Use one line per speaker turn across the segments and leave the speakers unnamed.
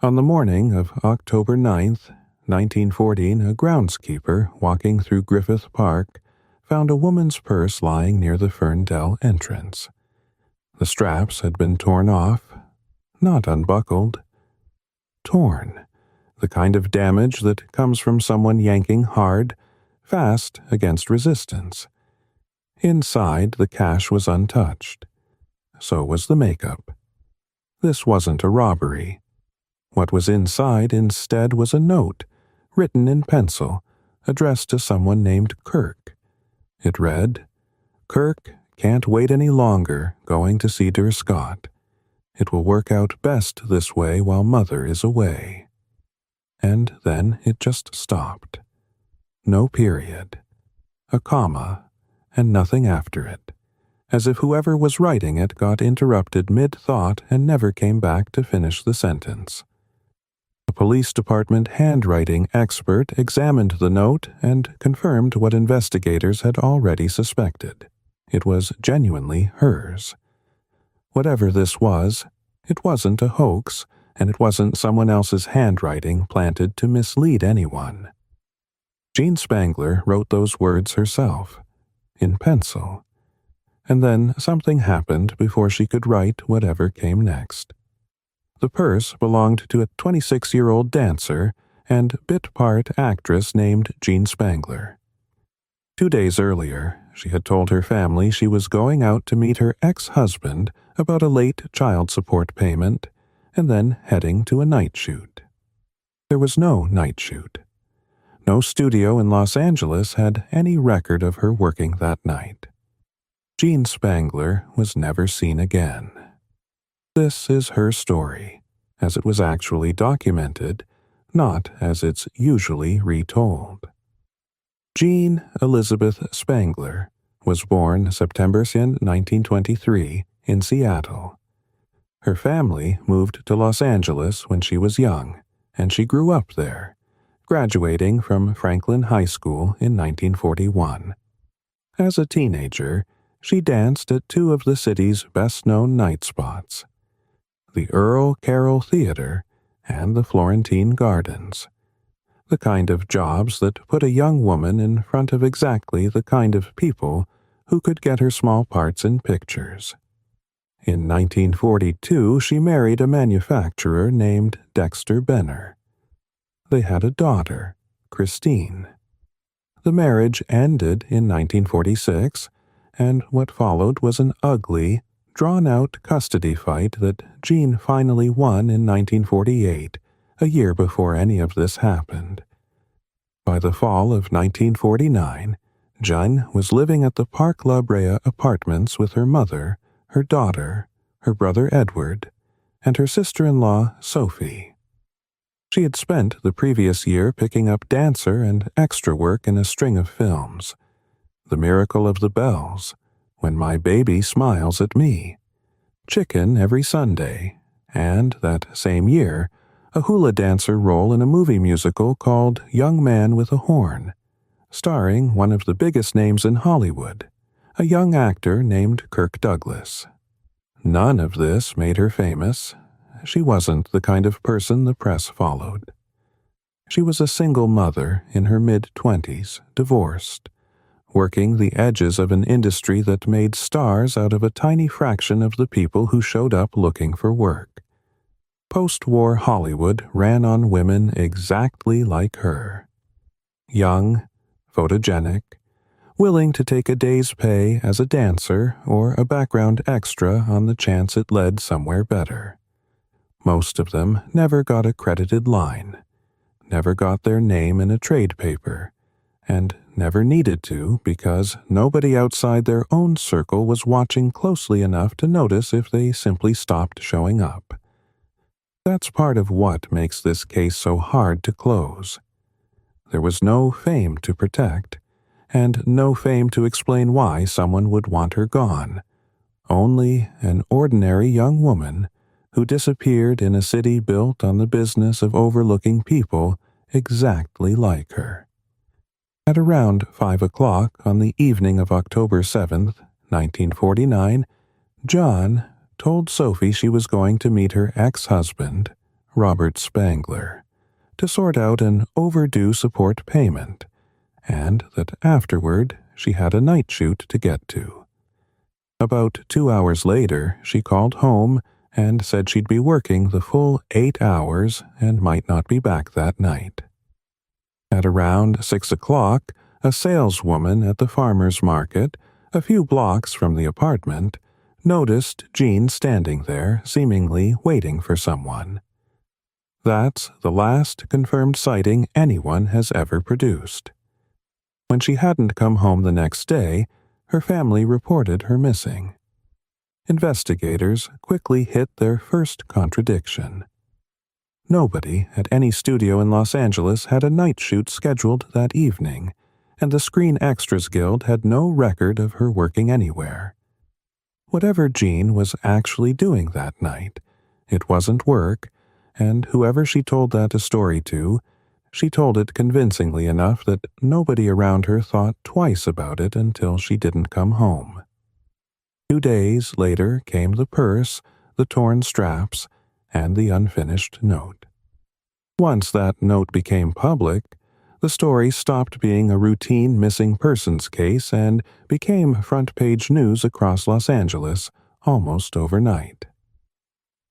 On the morning of October 9th, 1914, a groundskeeper walking through Griffith Park found a woman's purse lying near the Ferndale entrance. The straps had been torn off, not unbuckled. Torn, the kind of damage that comes from someone yanking hard, fast against resistance. Inside, the cash was untouched. So was the makeup. This wasn't a robbery. What was inside instead was a note, written in pencil, addressed to someone named Kirk. It read, "Kirk, can't wait any longer going to see dear Scott. It will work out best this way while Mother is away." And then it just stopped. No period. A comma, and nothing after it, as if whoever was writing it got interrupted mid-thought and never came back to finish the sentence. A police department handwriting expert examined the note and confirmed what investigators had already suspected. It was genuinely hers. Whatever this was, it wasn't a hoax, and it wasn't someone else's handwriting planted to mislead anyone. Jean Spangler wrote those words herself, in pencil. And then something happened before she could write whatever came next. The purse belonged to a 26-year-old dancer and bit-part actress named Jean Spangler. 2 days earlier, she had told her family she was going out to meet her ex-husband about a late child support payment, and then heading to a night shoot. There was no night shoot. No studio in Los Angeles had any record of her working that night. Jean Spangler was never seen again. This is her story, as it was actually documented, not as it's usually retold. Jean Elizabeth Spangler was born September 2, 1923, in Seattle. Her family moved to Los Angeles when she was young, and she grew up there, graduating from Franklin High School in 1941. As a teenager, she danced at two of the city's best-known night spots, the Earl Carroll Theater and the Florentine Gardens, the kind of jobs that put a young woman in front of exactly the kind of people who could get her small parts in pictures. In 1942, she married a manufacturer named Dexter Benner. They had a daughter, Christine. The marriage ended in 1946, and what followed was an ugly, drawn-out custody fight that Jean finally won in 1948, a year before any of this happened. By the fall of 1949, Jean was living at the Park La Brea apartments with her mother, her daughter, her brother Edward, and her sister-in-law Sophie. She had spent the previous year picking up dancer and extra work in a string of films. The Miracle of the Bells, When My Baby Smiles at Me, Chicken Every Sunday, and, that same year, a hula dancer role in a movie musical called Young Man with a Horn, starring one of the biggest names in Hollywood, a young actor named Kirk Douglas. None of this made her famous. She wasn't the kind of person the press followed. She was a single mother in her mid-20s, divorced, working the edges of an industry that made stars out of a tiny fraction of the people who showed up looking for work. Post-war Hollywood ran on women exactly like her. Young, photogenic, willing to take a day's pay as a dancer or a background extra on the chance it led somewhere better. Most of them never got a credited line, never got their name in a trade paper, and never needed to because nobody outside their own circle was watching closely enough to notice if they simply stopped showing up. That's part of what makes this case so hard to close. There was no fame to protect, and no fame to explain why someone would want her gone. Only an ordinary young woman who disappeared in a city built on the business of overlooking people exactly like her. At around 5 o'clock on the evening of October 7th, 1949, John told Sophie she was going to meet her ex-husband, Robert Spangler, to sort out an overdue support payment, and that afterward she had a night shoot to get to. About 2 hours later, she called home and said she'd be working the full 8 hours and might not be back that night. At around 6 o'clock, a saleswoman at the farmer's market, a few blocks from the apartment, noticed Jean standing there, seemingly waiting for someone. That's the last confirmed sighting anyone has ever produced. When she hadn't come home the next day, her family reported her missing. Investigators quickly hit their first contradiction. Nobody at any studio in Los Angeles had a night shoot scheduled that evening, and the Screen Extras Guild had no record of her working anywhere. Whatever Jean was actually doing that night, it wasn't work, and whoever she told that story to, she told it convincingly enough that nobody around her thought twice about it until she didn't come home. 2 days later came the purse, the torn straps, and the unfinished note. Once that note became public, the story stopped being a routine missing persons case and became front-page news across Los Angeles almost overnight.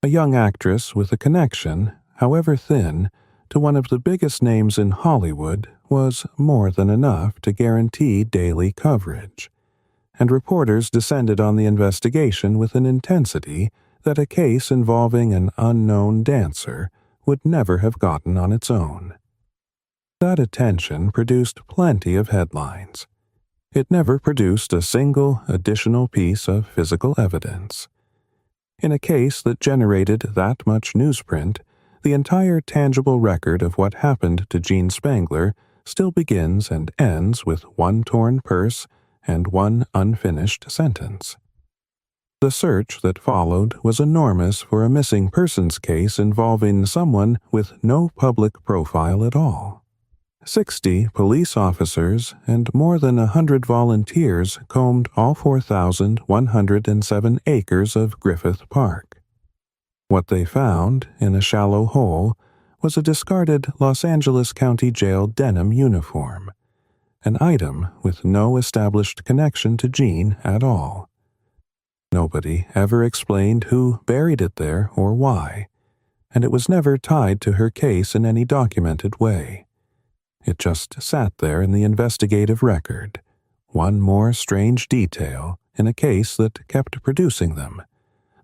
A young actress with a connection, however thin, to one of the biggest names in Hollywood was more than enough to guarantee daily coverage, and reporters descended on the investigation with an intensity that a case involving an unknown dancer would never have gotten on its own. That attention produced plenty of headlines. It never produced a single additional piece of physical evidence. In a case that generated that much newsprint, the entire tangible record of what happened to Jean Spangler still begins and ends with one torn purse and one unfinished sentence. The search that followed was enormous for a missing persons case involving someone with no public profile at all. 60 police officers and more than 100 volunteers combed all 4,107 acres of Griffith Park. What they found, in a shallow hole, was a discarded Los Angeles County Jail denim uniform, an item with no established connection to Jean at all. Nobody ever explained who buried it there or why, and it was never tied to her case in any documented way. It just sat there in the investigative record, one more strange detail in a case that kept producing them,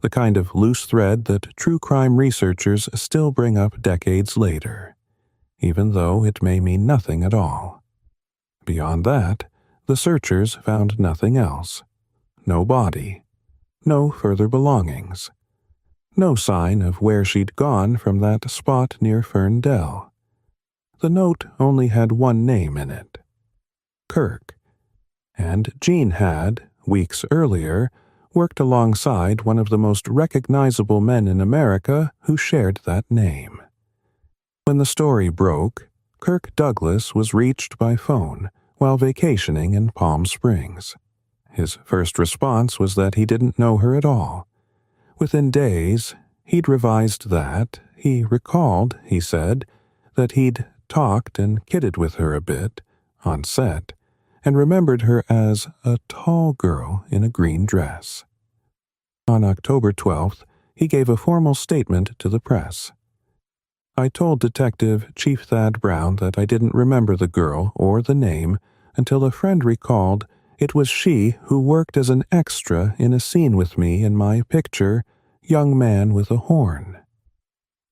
the kind of loose thread that true crime researchers still bring up decades later, even though it may mean nothing at all. Beyond that, the searchers found nothing else. No body. No further belongings. No sign of where she'd gone from that spot near Ferndale. The note only had one name in it. Kirk. And Jean had, weeks earlier, worked alongside one of the most recognizable men in America who shared that name. When the story broke, Kirk Douglas was reached by phone while vacationing in Palm Springs. His first response was that he didn't know her at all. Within days, he'd revised that. He recalled, he said, that he'd talked and kidded with her a bit, on set, and remembered her as a tall girl in a green dress. On October 12th, he gave a formal statement to the press. I told Detective Chief Thad Brown that I didn't remember the girl or the name until a friend recalled it was she who worked as an extra in a scene with me in my picture, Young Man with a Horn.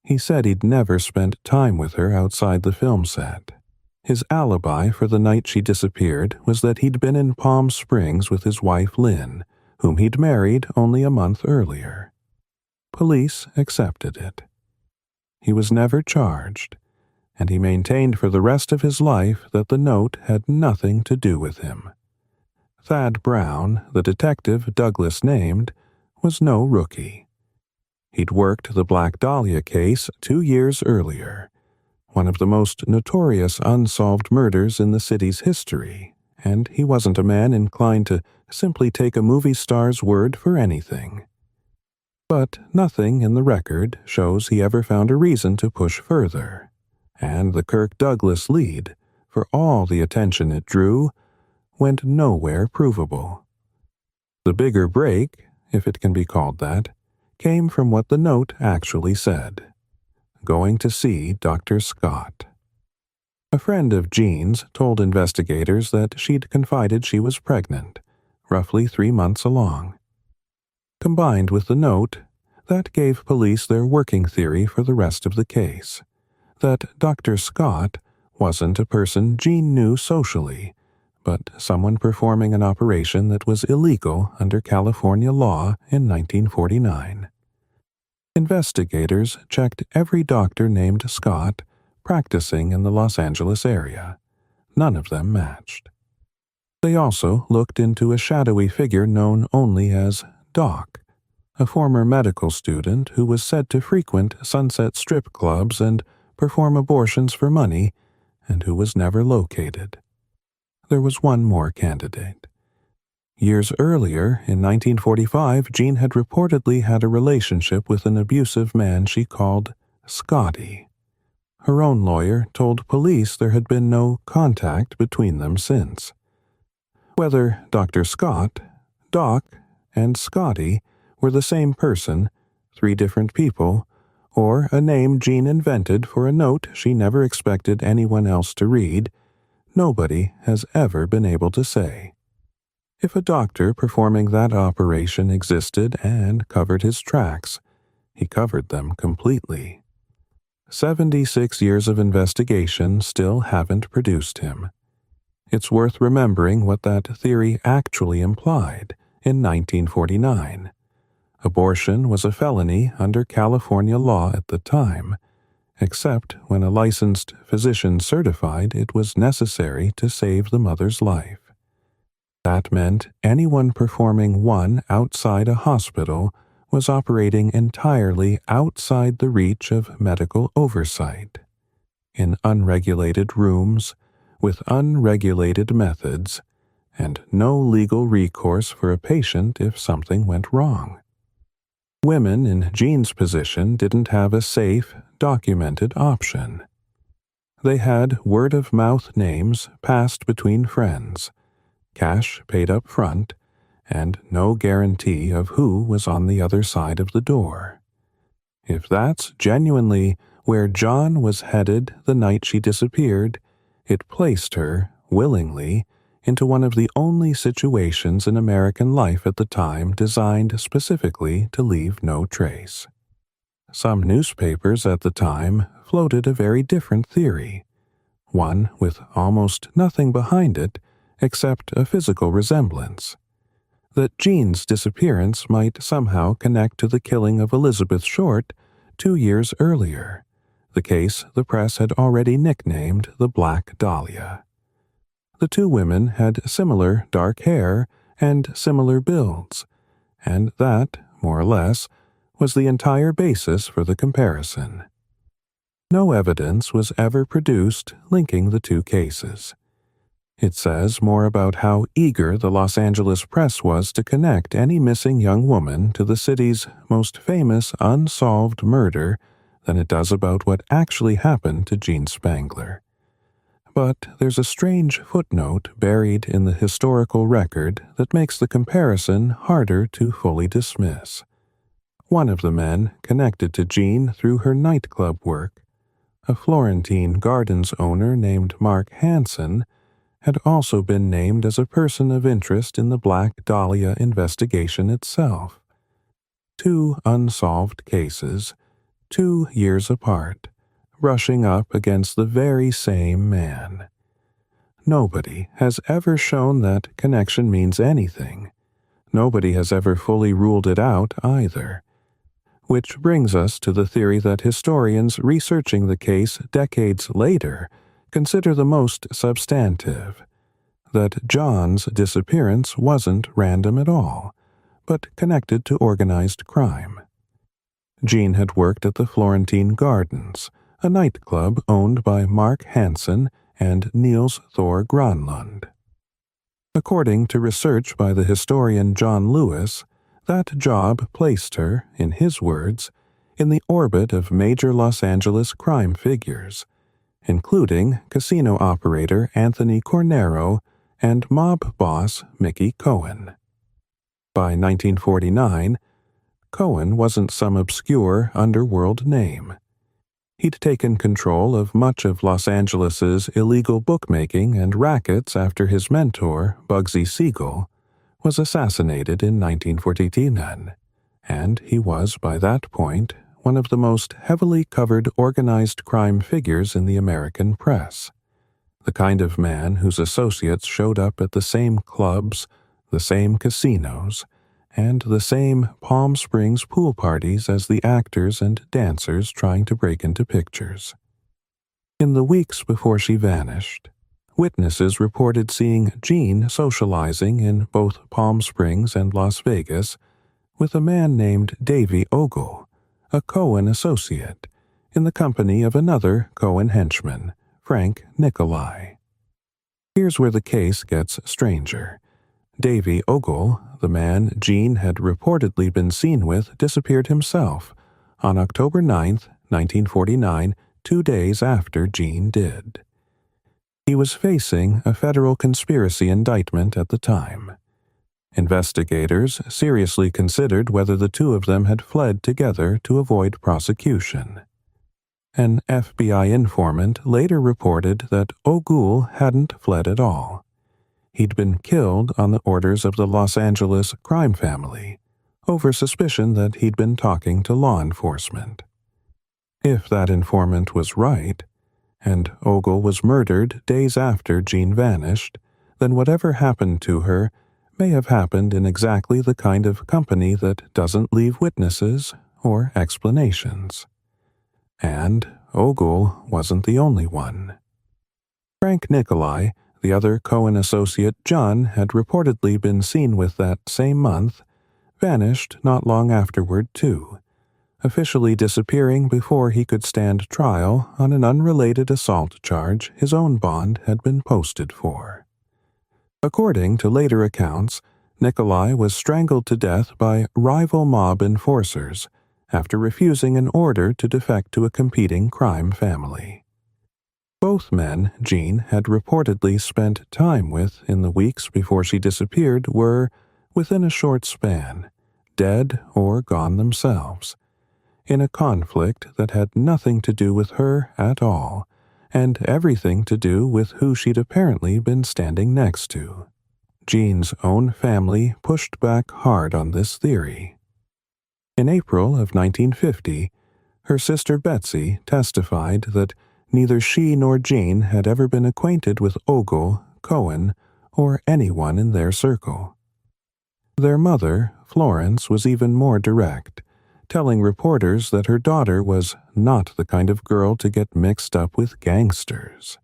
He said he'd never spent time with her outside the film set. His alibi for the night she disappeared was that he'd been in Palm Springs with his wife Lynn, whom he'd married only a month earlier. Police accepted it. He was never charged, and he maintained for the rest of his life that the note had nothing to do with him. Thad Brown, the detective Douglas named, was no rookie. He'd worked the Black Dahlia case 2 years earlier, one of the most notorious unsolved murders in the city's history, and he wasn't a man inclined to simply take a movie star's word for anything. But nothing in the record shows he ever found a reason to push further, and the Kirk Douglas lead, for all the attention it drew, went nowhere provable. The bigger break, if it can be called that, came from what the note actually said: going to see Dr. Scott. A friend of Jean's told investigators that she'd confided she was pregnant, roughly 3 months along. Combined with the note, that gave police their working theory for the rest of the case, that Dr. Scott wasn't a person Jean knew socially, but someone performing an operation that was illegal under California law in 1949. Investigators checked every doctor named Scott practicing in the Los Angeles area. None of them matched. They also looked into a shadowy figure known only as Doc, a former medical student who was said to frequent Sunset strip clubs and perform abortions for money, and who was never located. There was one more candidate. Years earlier, in 1945, Jean had reportedly had a relationship with an abusive man she called Scotty. Her own lawyer told police there had been no contact between them since. Whether Dr. Scott, Doc, and Scotty were the same person, 3 different people, or a name Jean invented for a note she never expected anyone else to read, nobody has ever been able to say. If a doctor performing that operation existed and covered his tracks, he covered them completely. 76 years of investigation still haven't produced him. It's worth remembering what that theory actually implied in 1949. Abortion was a felony under California law at the time, except when a licensed physician certified it was necessary to save the mother's life. That meant anyone performing one outside a hospital was operating entirely outside the reach of medical oversight, in unregulated rooms, with unregulated methods, and no legal recourse for a patient if something went wrong. Women in Jean's position didn't have a safe, documented option. They had word-of-mouth names passed between friends, cash paid up front, and no guarantee of who was on the other side of the door. If that's genuinely where John was headed the night she disappeared, it placed her, willingly, into one of the only situations in American life at the time designed specifically to leave no trace. Some newspapers at the time floated a very different theory, one with almost nothing behind it except a physical resemblance, that Jean's disappearance might somehow connect to the killing of Elizabeth Short 2 years earlier, the case the press had already nicknamed the Black Dahlia. The 2 women had similar dark hair and similar builds, and that, more or less, was the entire basis for the comparison. No evidence was ever produced linking the 2 cases. It says more about how eager the Los Angeles press was to connect any missing young woman to the city's most famous unsolved murder than it does about what actually happened to Jean Spangler. But there's a strange footnote buried in the historical record that makes the comparison harder to fully dismiss. One of the men connected to Jean through her nightclub work, a Florentine Gardens owner named Mark Hansen, had also been named as a person of interest in the Black Dahlia investigation itself. 2 unsolved cases, 2 years apart, brushing up against the very same man. Nobody has ever shown that connection means anything. Nobody has ever fully ruled it out either. Which brings us to the theory that historians researching the case decades later consider the most substantive, that John's disappearance wasn't random at all, but connected to organized crime. Jean had worked at the Florentine Gardens, a nightclub owned by Mark Hansen and Niels Thor Granlund. According to research by the historian John Lewis, That job placed her, in his words, in the orbit of major Los Angeles crime figures, including casino operator Anthony Cornero and mob boss Mickey Cohen. By 1949, Cohen wasn't some obscure underworld name. He'd taken control of much of Los Angeles's illegal bookmaking and rackets after his mentor, Bugsy Siegel, was assassinated in 1949, and he was, by that point, one of the most heavily covered organized crime figures in the American press, the kind of man whose associates showed up at the same clubs, the same casinos, and the same Palm Springs pool parties as the actors and dancers trying to break into pictures. In the weeks before she vanished, witnesses reported seeing Jean socializing in both Palm Springs and Las Vegas with a man named Davy Ogul, a Cohen associate, in the company of another Cohen henchman, Frank Niccoli. Here's where the case gets stranger. Davy Ogul, the man Jean had reportedly been seen with, disappeared himself on October 9, 1949, 2 days after Jean did. He was facing a federal conspiracy indictment at the time. Investigators seriously considered whether the two of them had fled together to avoid prosecution. An FBI informant later reported that Ogul hadn't fled at all. He'd been killed on the orders of the Los Angeles crime family, over suspicion that he'd been talking to law enforcement. If that informant was right, and Ogul was murdered days after Jean vanished, then whatever happened to her may have happened in exactly the kind of company that doesn't leave witnesses or explanations. And Ogul wasn't the only one. Frank Niccoli, the other Cohen associate John had reportedly been seen with that same month, vanished not long afterward too, officially disappearing before he could stand trial on an unrelated assault charge his own bond had been posted for. According to later accounts, Niccoli was strangled to death by rival mob enforcers after refusing an order to defect to a competing crime family. Both men Jean had reportedly spent time with in the weeks before she disappeared were, within a short span, dead or gone themselves, in a conflict that had nothing to do with her at all, and everything to do with who she'd apparently been standing next to. Jean's own family pushed back hard on this theory. In April of 1950, her sister Betsy testified that neither she nor Jean had ever been acquainted with Ogul, Cohen, or anyone in their circle. Their mother, Florence, was even more direct, telling reporters that her daughter was not the kind of girl to get mixed up with gangsters.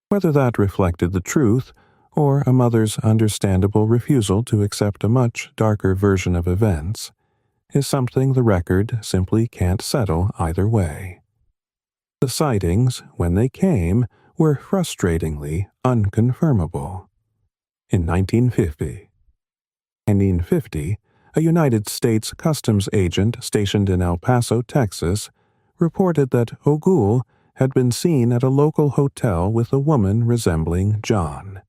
Whether that reflected the truth, or a mother's understandable refusal to accept a much darker version of events, is something the record simply can't settle either way. The sightings, when they came, were frustratingly unconfirmable. In 1950, a United States Customs agent stationed in El Paso, Texas, reported that Ogul had been seen at a local hotel with a woman resembling John.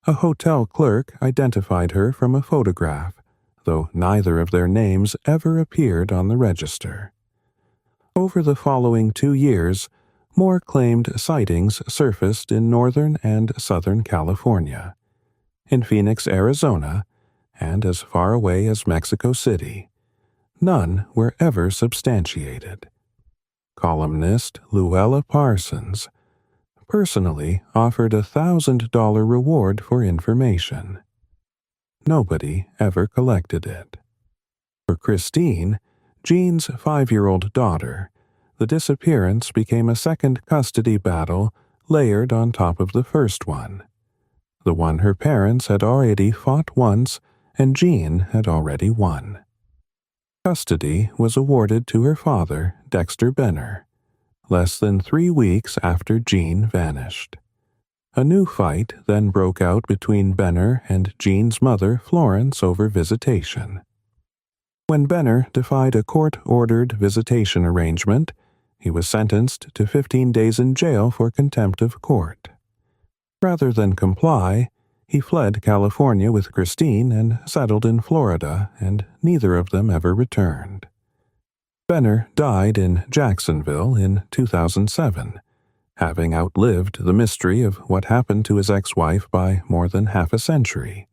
A hotel clerk identified her from a photograph, though neither of their names ever appeared on the register. Over the following 2 years, more claimed sightings surfaced in Northern and Southern California, in Phoenix, Arizona, and as far away as Mexico City. None were ever substantiated. Columnist Luella Parsons personally offered a $1,000 reward for information. Nobody ever collected it. For Christine, Jean's 5-year-old daughter, the disappearance became a second custody battle layered on top of the first one, the one her parents had already fought once and Jean had already won. Custody was awarded to her father, Dexter Benner, less than 3 weeks after Jean vanished. A new fight then broke out between Benner and Jean's mother, Florence, over visitation. When Benner defied a court-ordered visitation arrangement, he was sentenced to 15 days in jail for contempt of court. Rather than comply, he fled California with Christine and settled in Florida, and neither of them ever returned. Benner died in Jacksonville in 2007, having outlived the mystery of what happened to his ex-wife by more than half a century,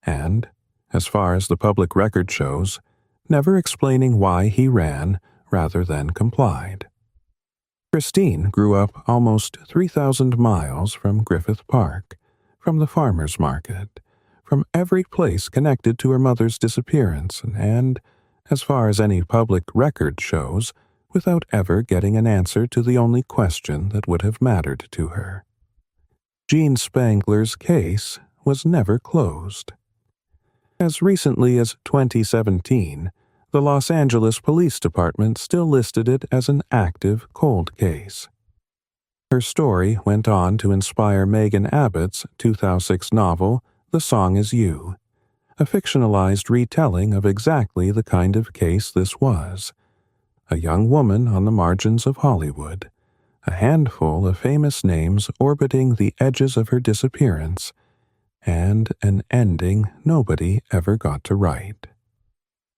and, as far as the public record shows, never explaining why he ran rather than complied. Christine grew up almost 3,000 miles from Griffith Park, from the farmer's market, from every place connected to her mother's disappearance, and, as far as any public record shows, without ever getting an answer to the only question that would have mattered to her. Jean Spangler's case was never closed. As recently as 2017, the Los Angeles Police Department still listed it as an active cold case. Her story went on to inspire Megan Abbott's 2006 novel, The Song Is You, a fictionalized retelling of exactly the kind of case this was. A young woman on the margins of Hollywood, a handful of famous names orbiting the edges of her disappearance, and an ending nobody ever got to write.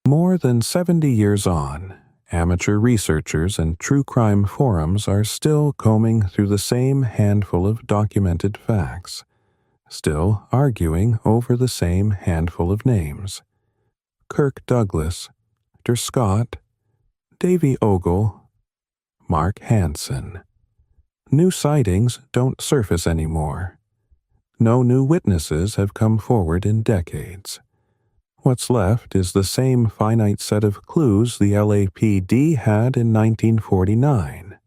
More than 70 years on, amateur researchers and true crime forums are still combing through the same handful of documented facts, still arguing over the same handful of names. Kirk Douglas, Scott, Davy Ogul, Mark Hansen. New sightings don't surface anymore. No new witnesses have come forward in decades. What's left is the same finite set of clues the LAPD had in 1949,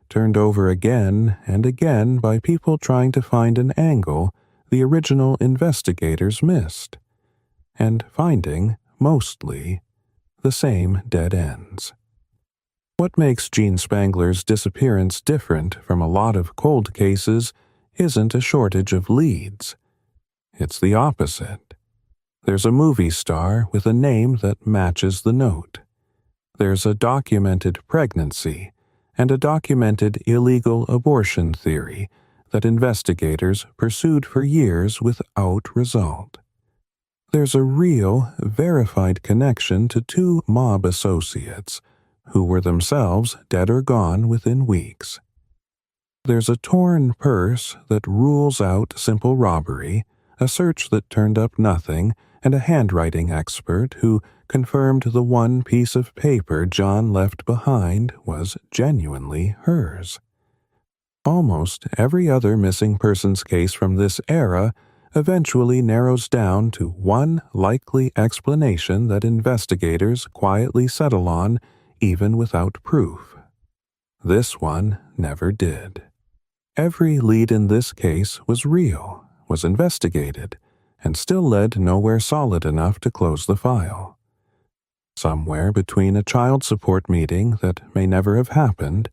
turned over again and again by people trying to find an angle the original investigators missed, and finding, mostly, the same dead ends. What makes Jean Spangler's disappearance different from a lot of cold cases isn't a shortage of leads. It's the opposite. There's a movie star with a name that matches the note. There's a documented pregnancy and a documented illegal abortion theory that investigators pursued for years without result. There's a real, verified connection to two mob associates who were themselves dead or gone within weeks. There's a torn purse that rules out simple robbery, a search that turned up nothing, and a handwriting expert who confirmed the one piece of paper John left behind was genuinely hers. Almost every other missing persons case from this era eventually narrows down to one likely explanation that investigators quietly settle on even without proof. This one never did. Every lead in this case was real, was investigated, and still led nowhere solid enough to close the file. Somewhere between a child support meeting that may never have happened,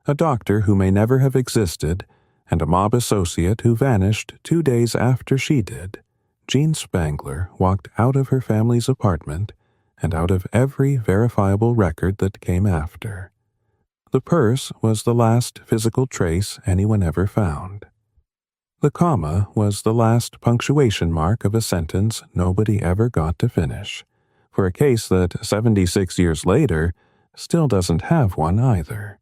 a doctor who may never have existed, and a mob associate who vanished 2 days after she did, Jean Spangler walked out of her family's apartment and out of every verifiable record that came after. The purse was the last physical trace anyone ever found. The comma was the last punctuation mark of a sentence nobody ever got to finish, for a case that 76 years later still doesn't have one either.